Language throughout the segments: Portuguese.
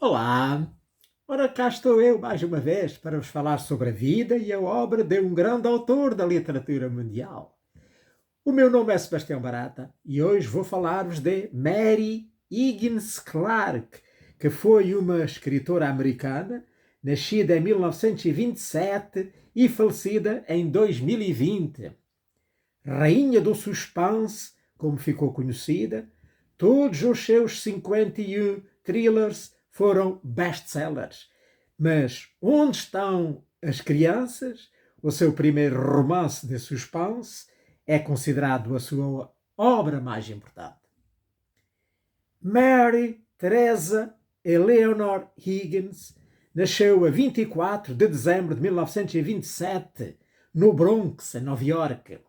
Olá! Ora, cá estou eu mais uma vez para vos falar sobre a vida e a obra de um grande autor da literatura mundial. O meu nome é Sebastião Barata e hoje vou falar-vos de Mary Higgins Clark, que foi uma escritora americana, nascida em 1927 e falecida em 2020. Rainha do suspense, como ficou conhecida, todos os seus 51 thrillers foram best-sellers. Mas Onde Estão as Crianças, o seu primeiro romance de suspense, é considerado a sua obra mais importante. Mary Teresa Eleanor Higgins nasceu a 24 de dezembro de 1927, no Bronx, em Nova York.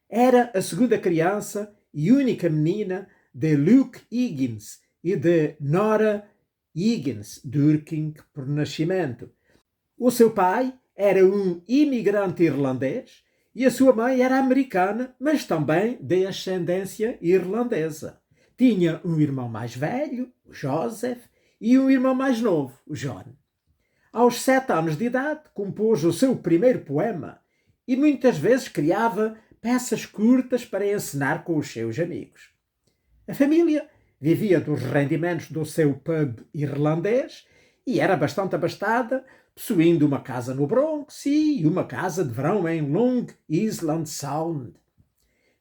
Era a segunda criança e única menina de Luke Higgins e de Nora Higgins Durkin por nascimento. O seu pai era um imigrante irlandês e a sua mãe era americana, mas também de ascendência irlandesa. Tinha um irmão mais velho, o Joseph, e um irmão mais novo, o John. Aos 7 anos de idade, compôs o seu primeiro poema e muitas vezes criava peças curtas para encenar com os seus amigos. A família vivia dos rendimentos do seu pub irlandês e era bastante abastada, possuindo uma casa no Bronx e uma casa de verão em Long Island Sound.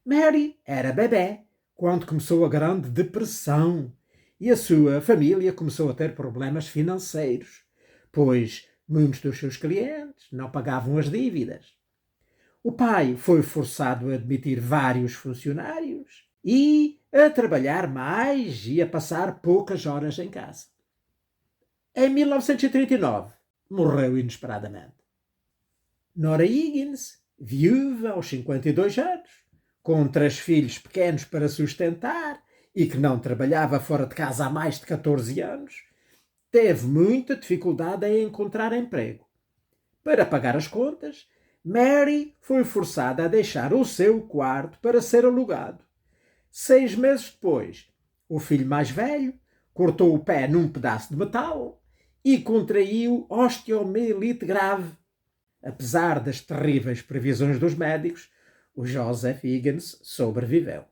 Mary era bebê quando começou a Grande Depressão e a sua família começou a ter problemas financeiros, pois muitos dos seus clientes não pagavam as dívidas. O pai foi forçado a admitir vários funcionários e a trabalhar mais e a passar poucas horas em casa. Em 1939, morreu inesperadamente. Nora Higgins, viúva aos 52 anos, com 3 filhos pequenos para sustentar e que não trabalhava fora de casa há mais de 14 anos, teve muita dificuldade em encontrar emprego. Para pagar as contas, Mary foi forçada a deixar o seu quarto para ser alugado. 6 meses depois, o filho mais velho cortou o pé num pedaço de metal e contraiu osteomielite grave. Apesar das terríveis previsões dos médicos, o Joseph Higgins sobreviveu.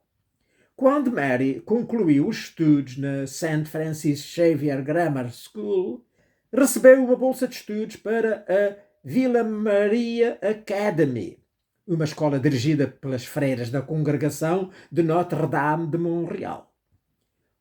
Quando Mary concluiu os estudos na St. Francis Xavier Grammar School, recebeu uma bolsa de estudos para a Villa Maria Academy, uma escola dirigida pelas freiras da Congregação de Notre-Dame de Montreal.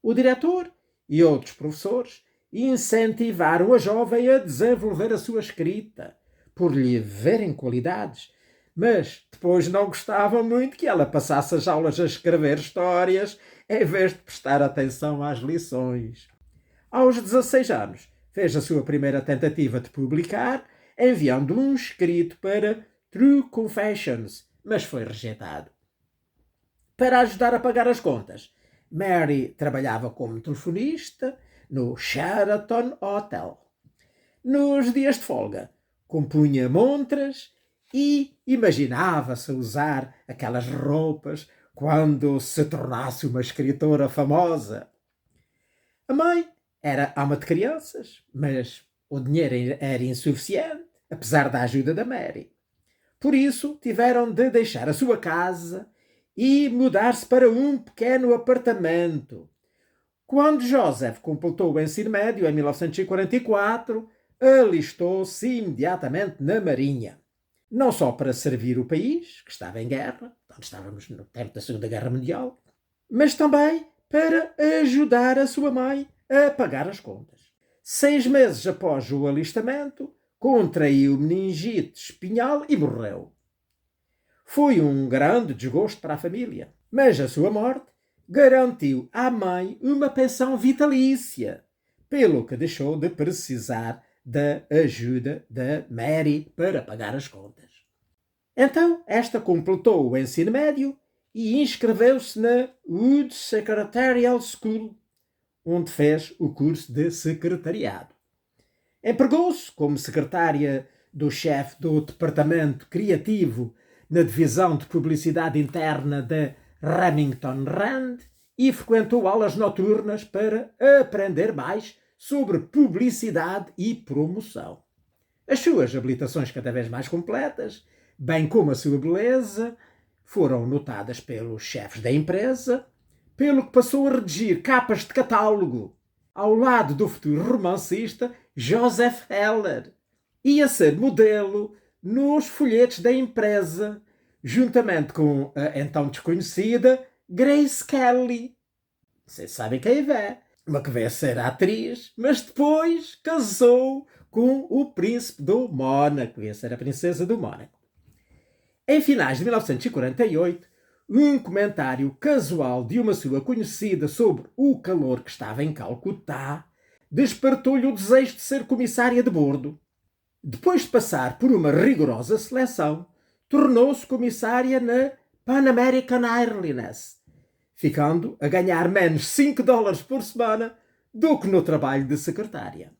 O diretor e outros professores incentivaram a jovem a desenvolver a sua escrita, por lhe verem qualidades, mas depois não gostavam muito que ela passasse as aulas a escrever histórias em vez de prestar atenção às lições. Aos 16 anos, fez a sua primeira tentativa de publicar, enviando um escrito para True Confessions, mas foi rejeitado. Para ajudar a pagar as contas, Mary trabalhava como telefonista no Sheraton Hotel. Nos dias de folga, compunha montras e imaginava-se a usar aquelas roupas quando se tornasse uma escritora famosa. A mãe era ama de crianças, mas o dinheiro era insuficiente, apesar da ajuda da Mary. Por isso, tiveram de deixar a sua casa e mudar-se para um pequeno apartamento. Quando Joseph completou o ensino médio, em 1944, alistou-se imediatamente na Marinha. Não só para servir o país, que estava em guerra, onde estávamos no tempo da Segunda Guerra Mundial, mas também para ajudar a sua mãe a pagar as contas. 6 meses após o alistamento, contraiu meningite espinhal e morreu. Foi um grande desgosto para a família, mas a sua morte garantiu à mãe uma pensão vitalícia, pelo que deixou de precisar da ajuda da Mary para pagar as contas. Então, esta completou o ensino médio e inscreveu-se na Wood Secretarial School, onde fez o curso de secretariado. Empregou-se como secretária do chefe do departamento criativo na divisão de publicidade interna da Remington Rand e frequentou aulas noturnas para aprender mais sobre publicidade e promoção. As suas habilitações cada vez mais completas, bem como a sua beleza, foram notadas pelos chefes da empresa, pelo que passou a redigir capas de catálogo ao lado do futuro romancista Joseph Heller e a ser modelo nos folhetos da empresa, juntamente com a então desconhecida Grace Kelly. Vocês sabem quem é? Uma que veio a ser atriz, mas depois casou com o príncipe do Mónaco, veio a ser a princesa do Mónaco. Em finais de 1948, um comentário casual de uma sua conhecida sobre o calor que estava em Calcutá despertou-lhe o desejo de ser comissária de bordo. Depois de passar por uma rigorosa seleção, tornou-se comissária na Pan American Airlines, ficando a ganhar menos $5 por semana do que no trabalho de secretária.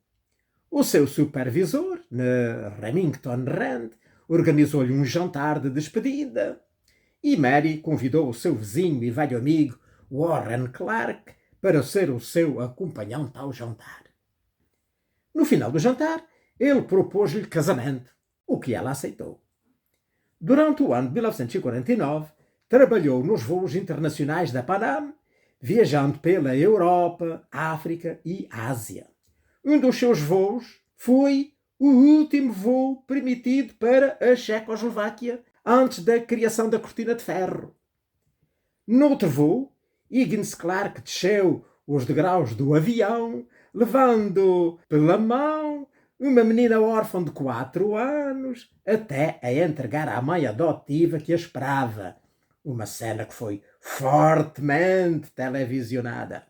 O seu supervisor, na Remington Rand, organizou-lhe um jantar de despedida e Mary convidou o seu vizinho e velho amigo Warren Clark para ser o seu acompanhante ao jantar. No final do jantar, ele propôs-lhe casamento, o que ela aceitou. Durante o ano de 1949, trabalhou nos voos internacionais da Pan Am, viajando pela Europa, África e Ásia. Um dos seus voos foi o último voo permitido para a Checoslováquia antes da criação da Cortina de Ferro. Noutro voo, Higgins Clark desceu os degraus do avião, levando pela mão uma menina órfã de 4 anos, até a entregar à mãe adotiva que a esperava. Uma cena que foi fortemente televisionada.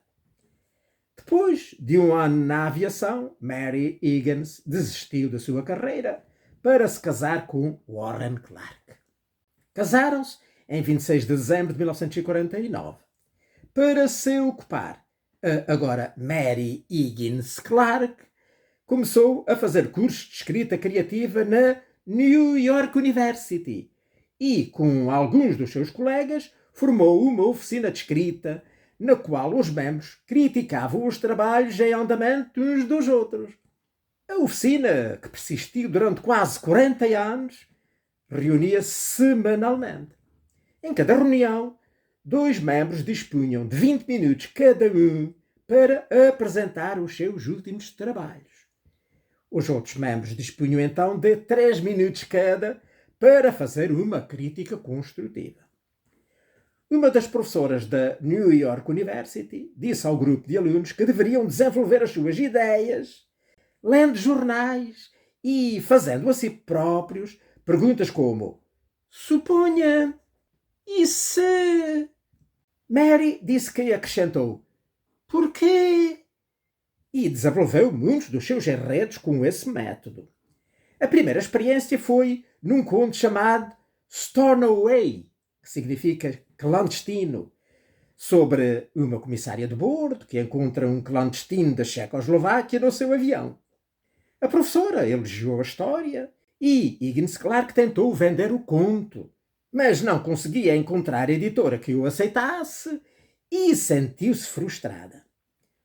Depois de um ano na aviação, Mary Higgins desistiu da sua carreira para se casar com Warren Clark. Casaram-se em 26 de dezembro de 1949. Para se ocupar, agora Mary Higgins Clark começou a fazer cursos de escrita criativa na New York University e, com alguns dos seus colegas, formou uma oficina de escrita na qual os membros criticavam os trabalhos em andamento uns dos outros. A oficina, que persistiu durante quase 40 anos, reunia-se semanalmente. Em cada reunião, 2 membros dispunham de 20 minutos cada um para apresentar os seus últimos trabalhos. Os outros membros dispunham então de 3 minutos cada para fazer uma crítica construtiva. Uma das professoras da New York University disse ao grupo de alunos que deveriam desenvolver as suas ideias, lendo jornais e fazendo a si próprios perguntas como: suponha, e se? Mary disse que acrescentou: porquê? E desenvolveu muitos dos seus enredos com esse método. A primeira experiência foi num conto chamado Stornoway, que significa clandestino, sobre uma comissária de bordo que encontra um clandestino da Checoslováquia no seu avião. A professora elogiou a história e Higgins Clark tentou vender o conto, mas não conseguia encontrar a editora que o aceitasse e sentiu-se frustrada.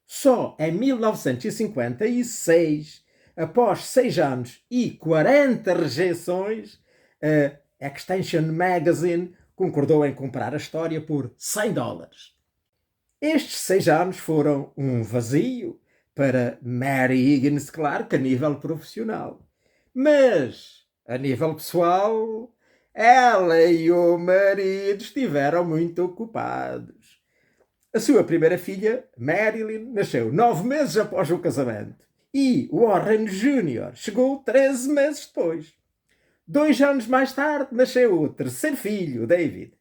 Só em 1956, após 6 anos e 40 rejeições, a Extension Magazine concordou em comprar a história por $100. Estes 6 anos foram um vazio para Mary Higgins Clark a nível profissional. Mas, a nível pessoal, ela e o marido estiveram muito ocupados. A sua primeira filha, Marilyn, nasceu 9 meses após o casamento. E Warren Jr. chegou 13 meses depois. 2 anos mais tarde nasceu o terceiro filho, David.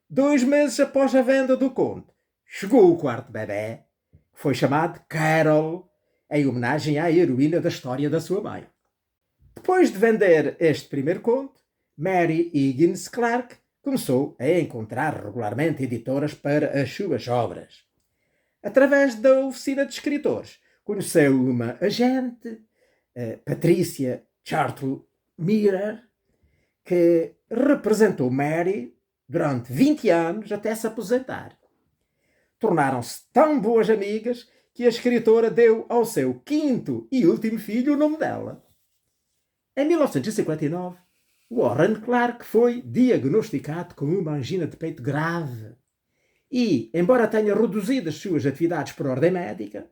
2 meses após a venda do conto, chegou o quarto bebê, que foi chamado Carol, em homenagem à heroína da história da sua mãe. Depois de vender este primeiro conto, Mary Higgins Clark começou a encontrar regularmente editoras para as suas obras. Através da oficina de escritores, conheceu uma agente, Patricia Chartle Miller, que representou Mary durante 20 anos até se aposentar. Tornaram-se tão boas amigas que a escritora deu ao seu quinto e último filho o nome dela. Em 1959, Warren Clarke foi diagnosticado com uma angina de peito grave e, embora tenha reduzido as suas atividades por ordem médica,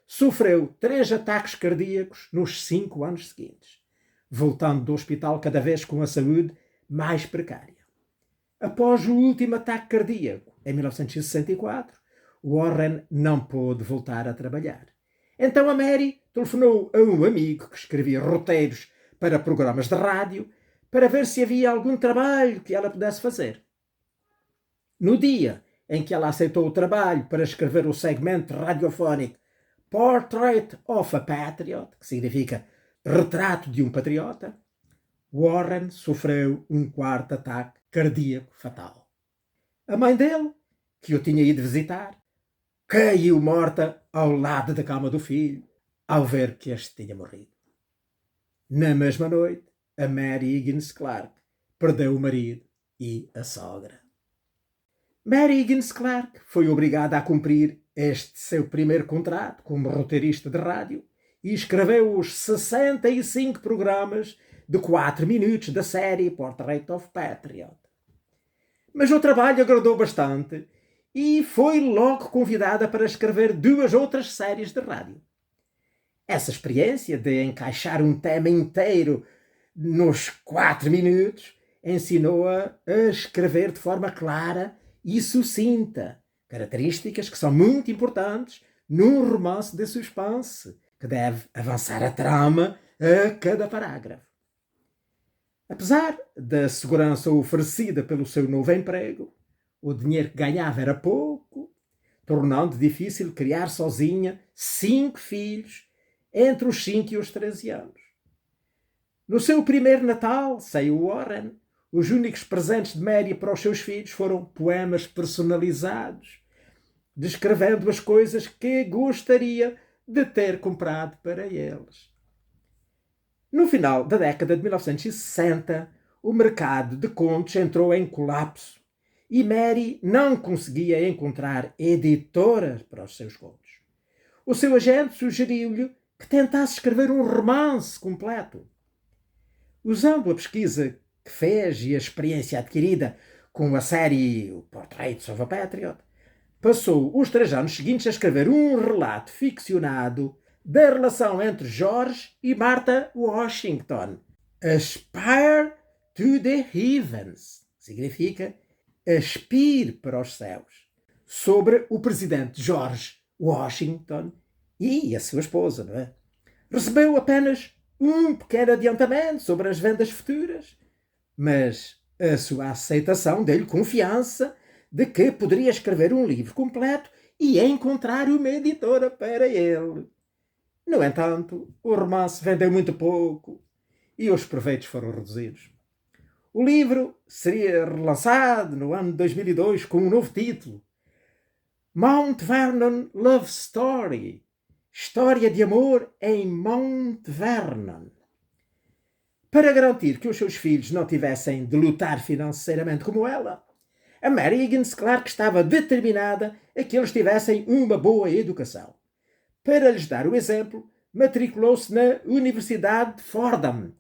sofreu 3 ataques cardíacos nos 5 anos seguintes, voltando do hospital cada vez com a saúde mais precária. Após o último ataque cardíaco, em 1964, Warren não pôde voltar a trabalhar. Então a Mary telefonou a um amigo que escrevia roteiros para programas de rádio para ver se havia algum trabalho que ela pudesse fazer. No dia em que ela aceitou o trabalho para escrever o segmento radiofónico Portrait of a Patriot, que significa Retrato de um Patriota, Warren sofreu um 4º ataque cardíaco fatal. A mãe dele, que o tinha ido visitar, caiu morta ao lado da cama do filho, ao ver que este tinha morrido. Na mesma noite, a Mary Higgins Clarke perdeu o marido e a sogra. Mary Higgins Clarke foi obrigada a cumprir este seu primeiro contrato como roteirista de rádio e escreveu os 65 programas de 4 minutos da série Portrait of Patriot. Mas o trabalho agradou bastante e foi logo convidada para escrever 2 outras séries de rádio. Essa experiência de encaixar um tema inteiro nos 4 minutos ensinou-a a escrever de forma clara e sucinta, características que são muito importantes num romance de suspense, que deve avançar a trama a cada parágrafo. Apesar da segurança oferecida pelo seu novo emprego, o dinheiro que ganhava era pouco, tornando difícil criar sozinha 5 filhos entre os 5 e os 13 anos. No seu primeiro Natal, sem o Warren, os únicos presentes de Mary para os seus filhos foram poemas personalizados, descrevendo as coisas que gostaria de ter comprado para eles. No final da década de 1960, o mercado de contos entrou em colapso e Mary não conseguia encontrar editoras para os seus contos. O seu agente sugeriu-lhe que tentasse escrever um romance completo. Usando a pesquisa que fez e a experiência adquirida com a série Portraits of a Patriot, passou os 3 anos seguintes a escrever um relato ficcionado da relação entre George e Martha Washington. Aspire to the Heavens significa aspire para os céus. Sobre o presidente George Washington e a sua esposa, não é? Recebeu apenas um pequeno adiantamento sobre as vendas futuras, mas a sua aceitação deu-lhe confiança de que poderia escrever um livro completo e encontrar uma editora para ele. No entanto, o romance vendeu muito pouco e os proveitos foram reduzidos. O livro seria relançado no ano de 2002 com um novo título: Mount Vernon Love Story, História de Amor em Mount Vernon. Para garantir que os seus filhos não tivessem de lutar financeiramente como ela, a Mary Higgins Clarke estava determinada a que eles tivessem uma boa educação. Para lhes dar o exemplo, matriculou-se na Universidade de Fordham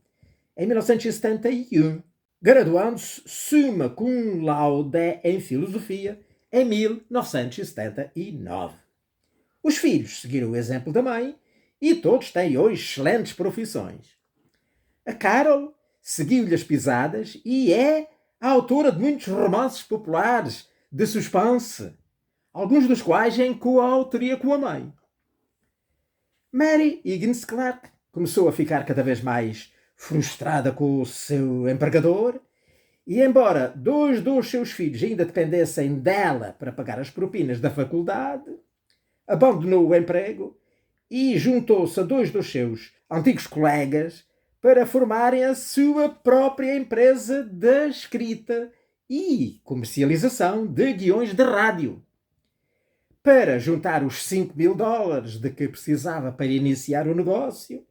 em 1971, graduando-se summa cum laude em filosofia em 1979. Os filhos seguiram o exemplo da mãe e todos têm hoje excelentes profissões. A Carol seguiu-lhe as pisadas e é a autora de muitos romances populares de suspense, alguns dos quais em coautoria com a mãe. Mary Higgins Clarke começou a ficar cada vez mais frustrada com o seu empregador e, embora 2 dos seus filhos ainda dependessem dela para pagar as propinas da faculdade, abandonou o emprego e juntou-se a 2 dos seus antigos colegas para formarem a sua própria empresa de escrita e comercialização de guiões de rádio. Para juntar os $5.000 de que precisava para iniciar o negócio,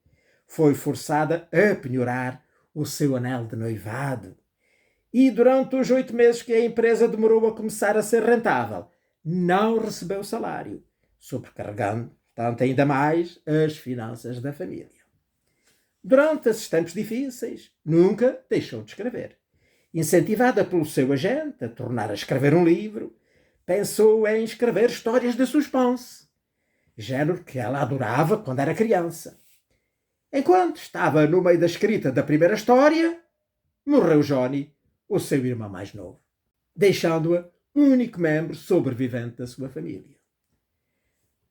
foi forçada a penhorar o seu anel de noivado. E durante os 8 meses que a empresa demorou a começar a ser rentável, não recebeu salário, sobrecarregando portanto, ainda mais as finanças da família. Durante esses tempos difíceis, nunca deixou de escrever. Incentivada pelo seu agente a tornar a escrever um livro, pensou em escrever histórias de suspense, género que ela adorava quando era criança. Enquanto estava no meio da escrita da primeira história, morreu Johnny, o seu irmão mais novo, deixando-a único membro sobrevivente da sua família.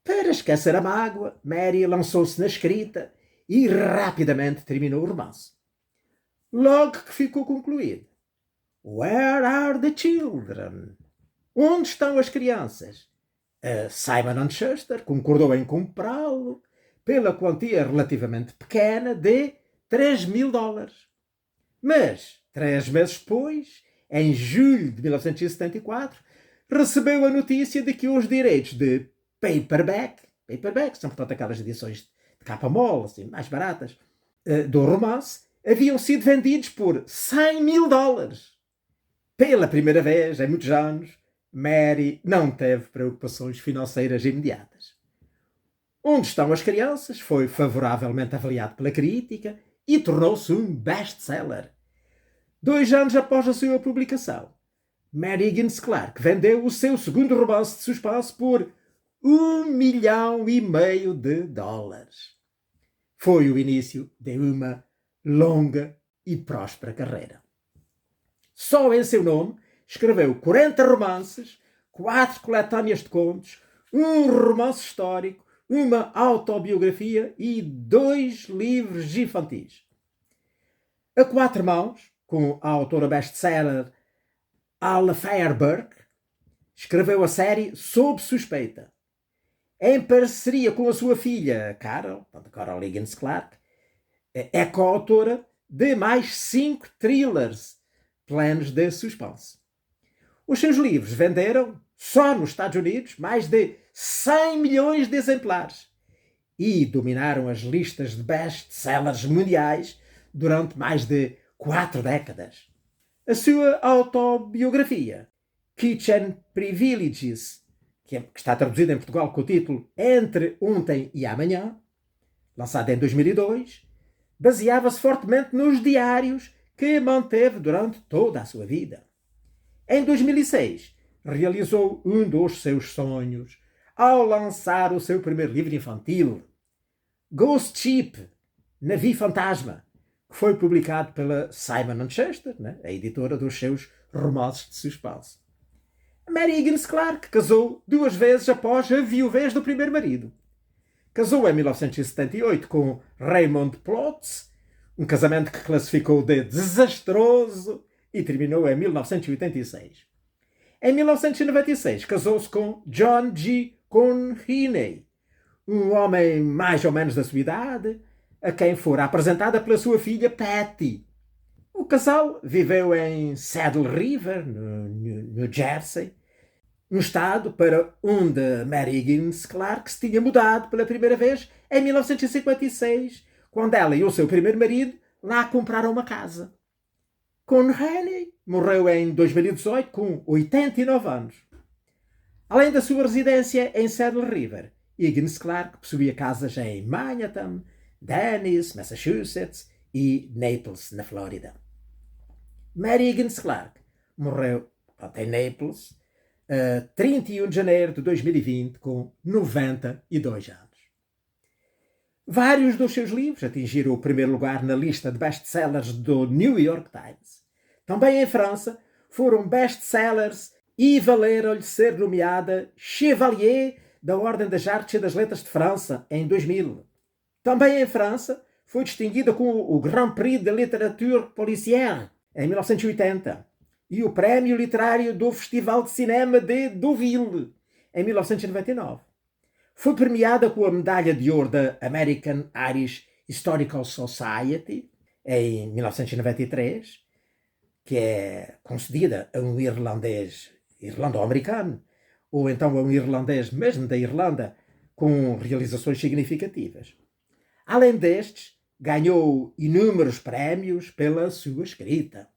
Para esquecer a mágoa, Mary lançou-se na escrita e rapidamente terminou o romance. Logo que ficou concluído, Where are the children? Onde estão as crianças? Simon & Schuster concordou em comprá-lo pela quantia relativamente pequena de $3.000. Mas, 3 meses depois, em julho de 1974, recebeu a notícia de que os direitos de paperback são, portanto, aquelas edições de capa mole, assim, mais baratas, do romance, haviam sido vendidos por $100.000. Pela primeira vez em muitos anos, Mary não teve preocupações financeiras imediatas. Onde estão as crianças foi favoravelmente avaliado pela crítica e tornou-se um best-seller. 2 anos após a sua publicação, Mary Higgins Clark vendeu o seu segundo romance de suspense por $1,5 milhão. Foi o início de uma longa e próspera carreira. Só em seu nome escreveu 40 romances, 4 coletâneas de contos, um romance histórico, uma autobiografia e 2 livros infantis. A 4 mãos, com a autora best-seller Ala Fairburke, escreveu a série Sob Suspeita. Em parceria com a sua filha Carol Higgins Clark, é coautora de mais 5 thrillers plenos de suspense. Os seus livros venderam, só nos Estados Unidos, mais de 100 milhões de exemplares e dominaram as listas de best-sellers mundiais durante mais de 4 décadas. A sua autobiografia, Kitchen Privileges, que está traduzida em Portugal com o título Entre Ontem e Amanhã, lançada em 2002, baseava-se fortemente nos diários que manteve durante toda a sua vida. Em 2006, realizou um dos seus sonhos ao lançar o seu primeiro livro infantil, Ghost Ship, Navio Fantasma, que foi publicado pela Simon & Schuster, a editora dos seus romances de suspense. Mary Higgins Clark casou 2 vezes após a viuvez do primeiro marido. Casou em 1978 com Raymond Plotz, um casamento que classificou de desastroso e terminou em 1986. Em 1996, casou-se com John G. Conheeney, um homem mais ou menos da sua idade, a quem fora apresentada pela sua filha Patty. O casal viveu em Saddle River, no New Jersey, um estado para onde Mary Higgins Clark se tinha mudado pela primeira vez em 1956, quando ela e o seu primeiro marido lá compraram uma casa. Conheeney morreu em 2018 com 89 anos. Além da sua residência em Saddle River, Higgins Clark possuía casas em Manhattan, Dennis, Massachusetts e Naples, na Flórida. Mary Higgins Clark morreu em Naples a 31 de janeiro de 2020 com 92 anos. Vários dos seus livros atingiram o primeiro lugar na lista de best-sellers do New York Times. Também em França foram best-sellers e valeram-lhe ser nomeada Chevalier da Ordem das Artes e das Letras de França em 2000. Também em França foi distinguida com o Grand Prix de Littérature Policière em 1980 e o Prémio Literário do Festival de Cinema de Deauville em 1999. Foi premiada com a Medalha de Ouro da American Irish Historical Society em 1993, que é concedida a um irlandês irlando-americano, ou então a um irlandês mesmo da Irlanda, com realizações significativas. Além destes, ganhou inúmeros prémios pela sua escrita.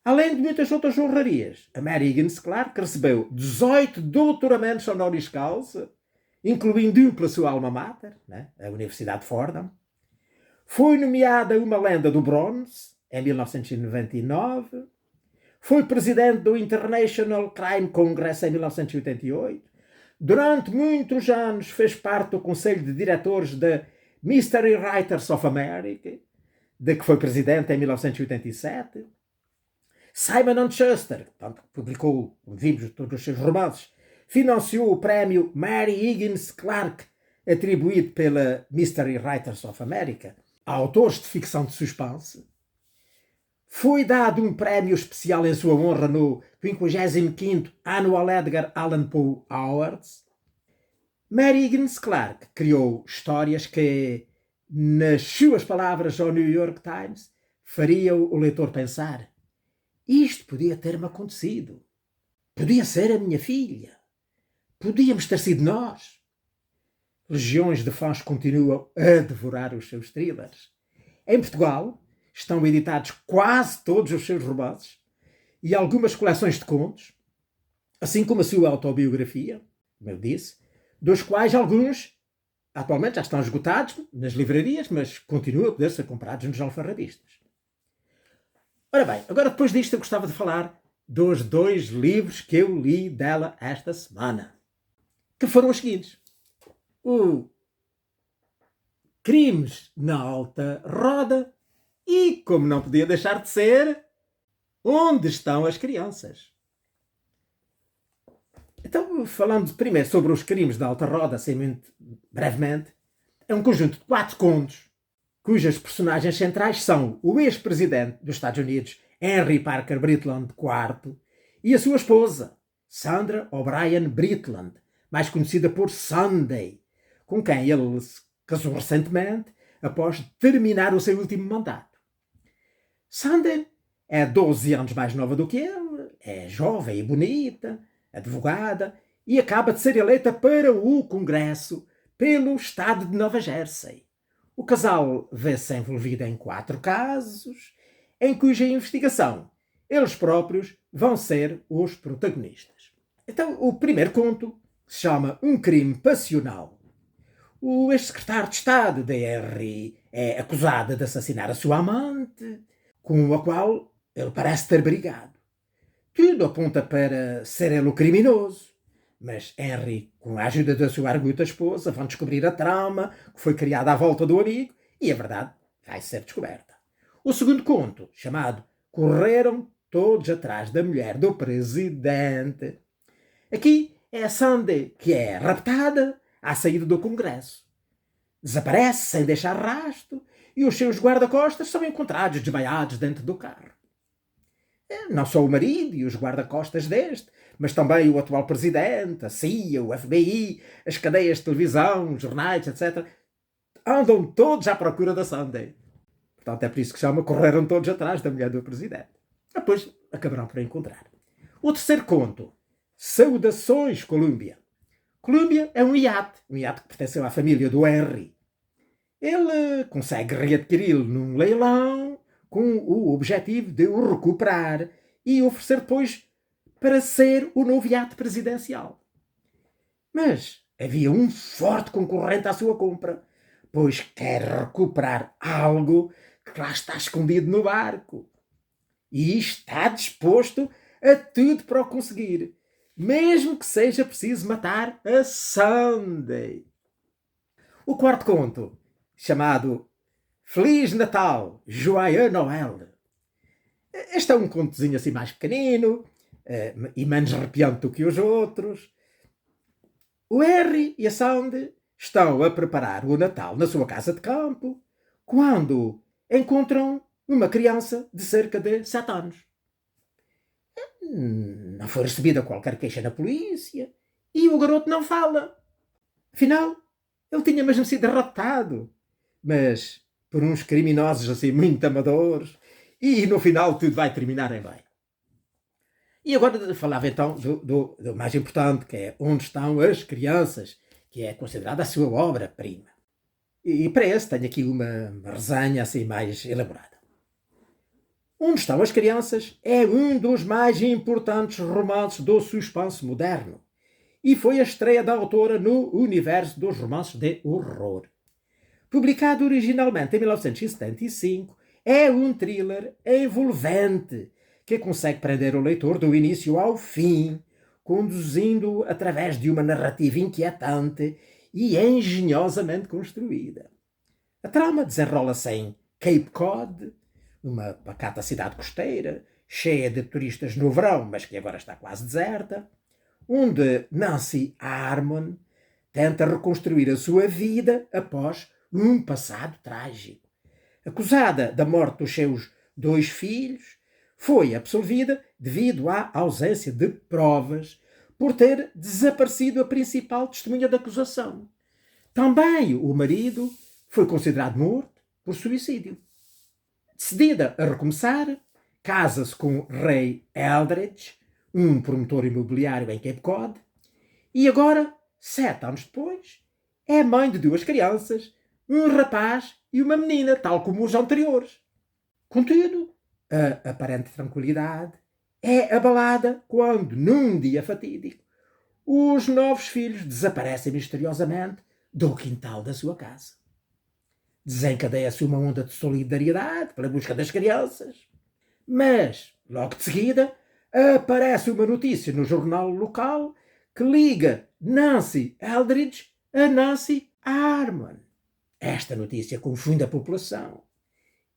Além de muitas outras honrarias, a Mary Higgins Clark recebeu 18 doutoramentos honoris causa incluindo um pela sua alma mater, né, a Universidade de Fordham. Foi nomeada uma lenda do bronze em 1999. Foi presidente do International Crime Congress em 1988. Durante muitos anos fez parte do Conselho de Diretores da Mystery Writers of America, de que foi presidente em 1987. Simon & Schuster, portanto, publicou, como vimos, todos os seus romances, financiou o prémio Mary Higgins Clark, atribuído pela Mystery Writers of America a autores de ficção de suspense. Foi dado um prémio especial em sua honra no 55º Annual Edgar Allan Poe Awards. Mary Higgins Clark criou histórias que, nas suas palavras ao New York Times, fariam o leitor pensar: isto podia ter-me acontecido. Podia ser a minha filha. Podíamos ter sido nós. Legiões de fãs continuam a devorar os seus thrillers. Em Portugal, estão editados quase todos os seus romances e algumas coleções de contos, assim como a sua autobiografia, como eu disse, dos quais alguns atualmente já estão esgotados nas livrarias, mas continuam a poder ser comprados nos alfarrabistas. Ora bem, agora depois disto eu gostava de falar dos 2 livros que eu li dela esta semana, que foram os seguintes: o Crimes na Alta Roda e, como não podia deixar de ser, Onde Estão as Crianças. Então, falando primeiro sobre os Crimes da Alta Roda, assim muito brevemente, é um conjunto de 4 contos cujas personagens centrais são o ex-presidente dos Estados Unidos, Henry Parker Britland IV, e a sua esposa, Sandra O'Brien Britland, mais conhecida por Sunday, com quem ele se casou recentemente após terminar o seu último mandato. Sunday é 12 anos mais nova do que ele, é jovem e bonita, advogada, e acaba de ser eleita para o Congresso pelo estado de Nova Jersey. O casal vê-se envolvido em 4 casos, em cuja investigação eles próprios vão ser os protagonistas. Então, o primeiro conto se chama Um Crime Passional. O ex-secretário de Estado de Henry é acusado de assassinar a sua amante, com a qual ele parece ter brigado. Tudo aponta para ser ele o criminoso, mas Henry, com a ajuda da sua arguta esposa, vão descobrir a trama que foi criada à volta do amigo e a verdade vai ser descoberta. O segundo conto, chamado Correram Todos Atrás da Mulher do Presidente. Aqui é a Sunday que é raptada à saída do Congresso. Desaparece sem deixar rastro e os seus guarda-costas são encontrados desmaiados dentro do carro. Não só o marido e os guarda-costas deste, mas também o atual presidente, a CIA, o FBI, as cadeias de televisão, os jornais, etc., andam todos à procura da Sunday. Portanto, é por isso que chama Correram Todos Atrás da Mulher do Presidente. Depois acabarão por encontrar. O terceiro conto, Saudações Colômbia. Colômbia é um iate que pertenceu à família do Henry. Ele consegue readquiri-lo num leilão com o objetivo de o recuperar e oferecer depois para ser o novo iate presidencial. Mas havia um forte concorrente à sua compra, pois quer recuperar algo que lá está escondido no barco. E está disposto a tudo para o conseguir, mesmo que seja preciso matar a Sunday. O quarto conto, chamado Feliz Natal, Joyeux Noël. Este é um contozinho assim mais pequenino e menos arrepiante do que os outros. O Harry e a Sunday estão a preparar o Natal na sua casa de campo quando encontram uma criança de cerca de 7 anos. Não foi recebida qualquer queixa na polícia e o garoto não fala. Afinal, ele tinha mesmo sido raptado, mas por uns criminosos assim muito amadores, e no final tudo vai terminar em bem. E agora falava então do mais importante, que é Onde Estão as Crianças, que é considerada a sua obra-prima. E para esse tenho aqui uma resenha assim mais elaborada. Onde Estão as Crianças é um dos mais importantes romances do suspense moderno e foi a estreia da autora no universo dos romances de horror. Publicado originalmente em 1975, é um thriller envolvente que consegue prender o leitor do início ao fim, conduzindo-o através de uma narrativa inquietante e engenhosamente construída. A trama desenrola-se em Cape Cod, uma pacata cidade costeira, cheia de turistas no verão, mas que agora está quase deserta, onde Nancy Harmon tenta reconstruir a sua vida após um passado trágico. Acusada da morte dos seus 2 filhos, foi absolvida devido à ausência de provas por ter desaparecido a principal testemunha da acusação. Também o marido foi considerado morto por suicídio. Decidida a recomeçar, casa-se com Ray Eldridge, um promotor imobiliário em Cape Cod, e agora, 7 anos depois, é mãe de 2 crianças, um rapaz e uma menina, tal como os anteriores. Contudo, a aparente tranquilidade é abalada quando, num dia fatídico, os novos filhos desaparecem misteriosamente do quintal da sua casa. Desencadeia-se uma onda de solidariedade pela busca das crianças, mas, logo de seguida, aparece uma notícia no jornal local que liga Nancy Eldridge a Nancy Harmon. Esta notícia confunde a população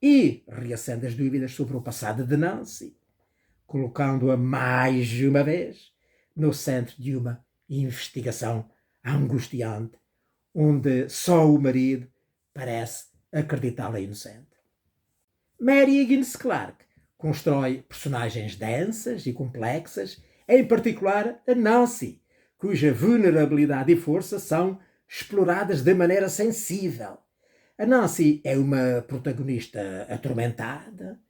e reacende as dúvidas sobre o passado de Nancy, colocando-a mais uma vez no centro de uma investigação angustiante, onde só o marido parece acreditá-la inocente. Mary Higgins Clark constrói personagens densas e complexas, em particular a Nancy, cuja vulnerabilidade e força são exploradas de maneira sensível. A Nancy é uma protagonista atormentada,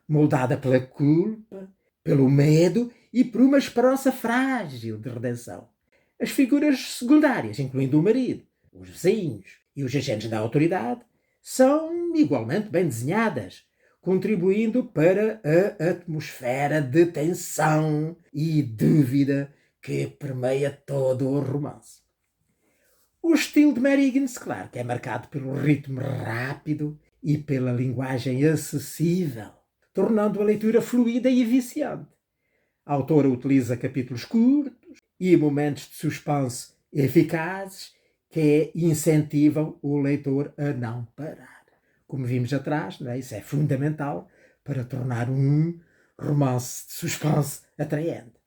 moldada pela culpa, pelo medo e por uma esperança frágil de redenção. As figuras secundárias, incluindo o marido, os vizinhos e os agentes da autoridade, são igualmente bem desenhadas, contribuindo para a atmosfera de tensão e dúvida que permeia todo o romance. O estilo de Mary Higgins Clark é marcado pelo ritmo rápido e pela linguagem acessível, tornando a leitura fluida e viciante. A autora utiliza capítulos curtos e momentos de suspense eficazes que incentivam o leitor a não parar. Como vimos atrás, isso é fundamental para tornar um romance de suspense atraente.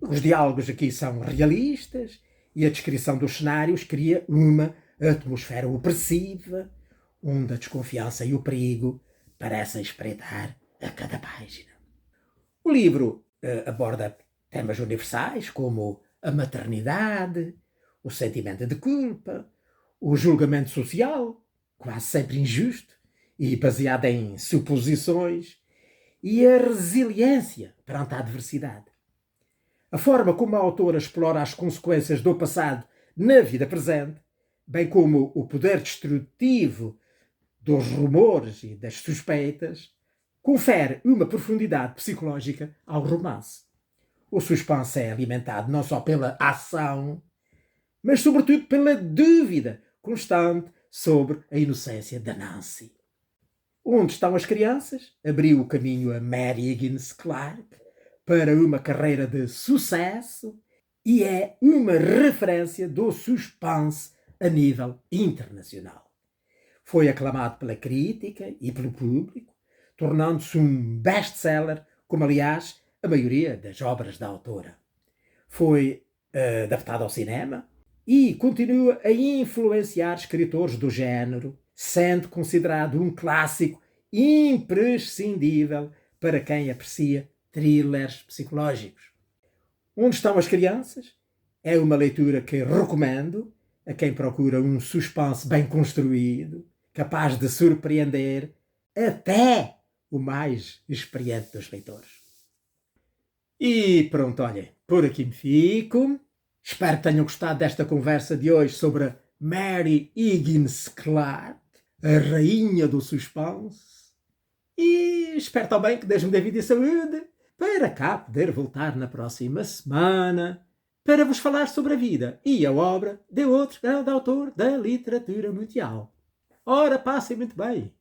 Os diálogos aqui são realistas e a descrição dos cenários cria uma atmosfera opressiva, onde a desconfiança e o perigo parecem espreitar a cada página. O livro aborda temas universais como a maternidade, o sentimento de culpa, o julgamento social, quase sempre injusto e baseado em suposições, e a resiliência perante a adversidade. A forma como a autora explora as consequências do passado na vida presente, bem como o poder destrutivo dos rumores e das suspeitas, confere uma profundidade psicológica ao romance. O suspense é alimentado não só pela ação, mas sobretudo pela dúvida constante sobre a inocência da Nancy. Onde estão as crianças? Abriu o caminho a Mary Higgins Clark para uma carreira de sucesso e é uma referência do suspense a nível internacional. Foi aclamado pela crítica e pelo público, tornando-se um best-seller, como aliás a maioria das obras da autora. Foi adaptado ao cinema e continua a influenciar escritores do género, sendo considerado um clássico imprescindível para quem aprecia thrillers psicológicos. Onde estão as crianças? É uma leitura que recomendo a quem procura um suspense bem construído, capaz de surpreender até o mais experiente dos leitores. E pronto, olhem, por aqui me fico. Espero que tenham gostado desta conversa de hoje sobre a Mary Higgins Clark, a rainha do suspense. E espero também que Deus me dê vida e saúde para cá poder voltar na próxima semana para vos falar sobre a vida e a obra de outro grande autor da literatura mundial. Ora, passem muito bem.